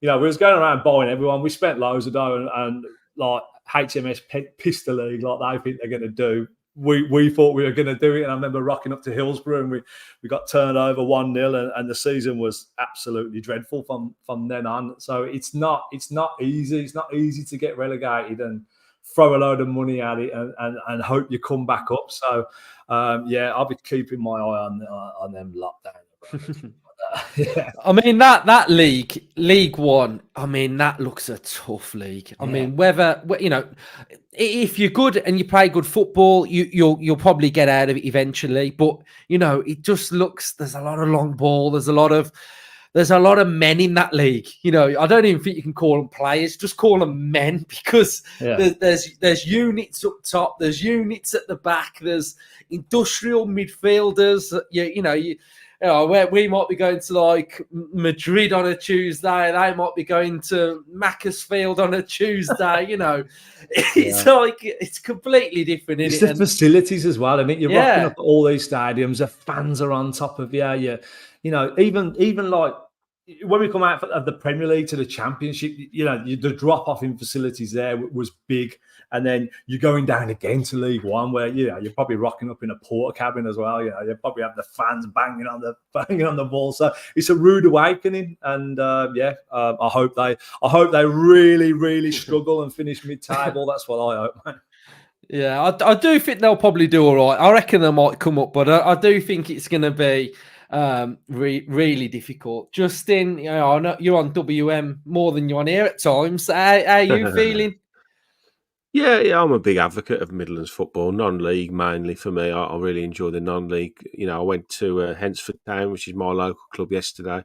You know, we was going around buying everyone. We spent loads of dough, and like HMS Pistol League, like they think they're going to do. We thought we were going to do it, and I remember rocking up to Hillsborough, and we got turned over 1-0, and the season was absolutely dreadful from then on. So it's not easy. It's not easy to get relegated and throw a load of money at it and hope you come back up. So yeah, I'll be keeping my eye on them lockdown. Yeah. I mean that League One. I mean that looks a tough league. I mean whether you know, if you're good and you play good football, you'll probably get out of it eventually. But you know, it just looks, there's a lot of long ball. There's a lot of there's a lot of men in that league. You know, I don't even think you can call them players; just call them men, because there's units up top, there's units at the back, there's industrial midfielders. Where we might be going to like Madrid on a Tuesday, they might be going to Macclesfield on a Tuesday. It's like it's completely different. It's the facilities as well. I mean, you're rocking up at all these stadiums. The fans are on top of you. Even like when we come out of the Premier League to the Championship, the drop off in facilities there was big. And then you're going down again to League One, where you're probably rocking up in a porter cabin as well. You probably have the fans banging on the ball. So it's a rude awakening. And I hope they really, really struggle and finish mid-table. That's what I hope, man. Yeah, I do think they'll probably do all right. I reckon they might come up, but I do think it's going to be really difficult. Justin, I know you're on WM more than you're on here at times. How are you feeling? Yeah, I'm a big advocate of Midlands football, non-league mainly for me. I really enjoy the non-league. I went to Hensford Town, which is my local club, yesterday,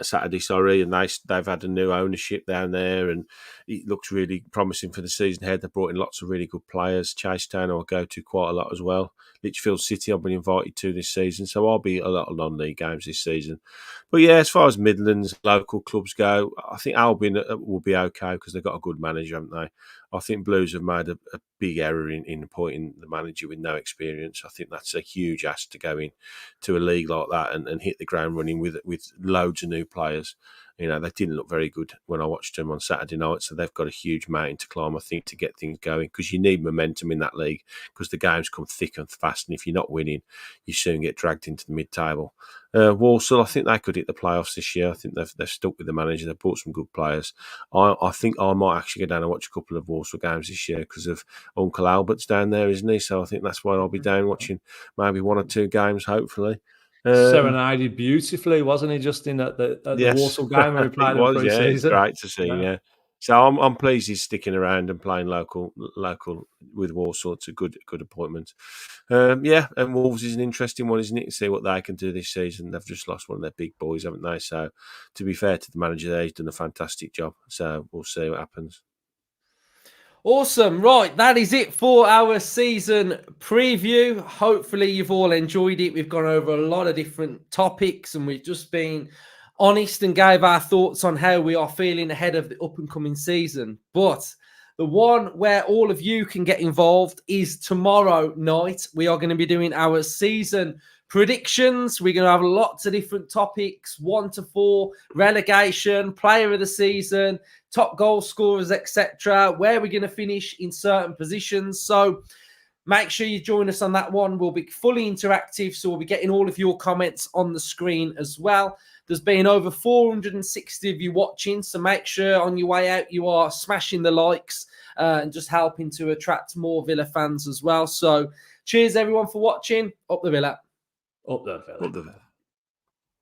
Saturday, and they've had a new ownership down there, and it looks really promising for the season ahead. They brought in lots of really good players. Chase Town I'll go to quite a lot as well. Lichfield City I've been invited to this season, so I'll be at a lot of non-league games this season. But yeah, as far as Midlands local clubs go, I think Albion will be okay because they've got a good manager, haven't they? I think Blues have made a big error in appointing the manager with no experience. I think that's a huge ask to go in to a league like that and hit the ground running with loads of new players. They didn't look very good when I watched them on Saturday night, so they've got a huge mountain to climb, I think, to get things going, because you need momentum in that league, because the games come thick and fast, and if you're not winning, you soon get dragged into the mid-table. Walsall, I think they could hit the playoffs this year. I think they've stuck with the manager. They've brought some good players. I think I might actually go down and watch a couple of Walsall games this year because of Uncle Albert's down there, isn't he? So I think that's why I'll be down watching maybe one or two games, hopefully. Serenaded beautifully, wasn't he, Justin, at the Walsall game where he played in pre-season? It's great to see, yeah. So I'm pleased he's sticking around and playing local with Walsall. It's a good appointment. And Wolves is an interesting one, isn't it? To see what they can do this season. They've just lost one of their big boys, haven't they? So to be fair to the manager there, he's done a fantastic job. So we'll see what happens. Awesome. Right, that is it for our season preview. Hopefully you've all enjoyed it. We've gone over a lot of different topics, and we've just been honest and gave our thoughts on how we are feeling ahead of the up-and-coming season. But the one where all of you can get involved is tomorrow night. We are going to be doing our season predictions. We're going to have lots of different topics, 1 to 4, relegation, player of the season, top goal scorers, etc. Where we're going to finish in certain positions. So make sure you join us on that one. We'll be fully interactive, so we'll be getting all of your comments on the screen as well. There's been over 460 of you watching, so make sure on your way out you are smashing the likes and just helping to attract more Villa fans as well. So cheers everyone for watching. Up the Villa. Up the Villa. Up the Villa.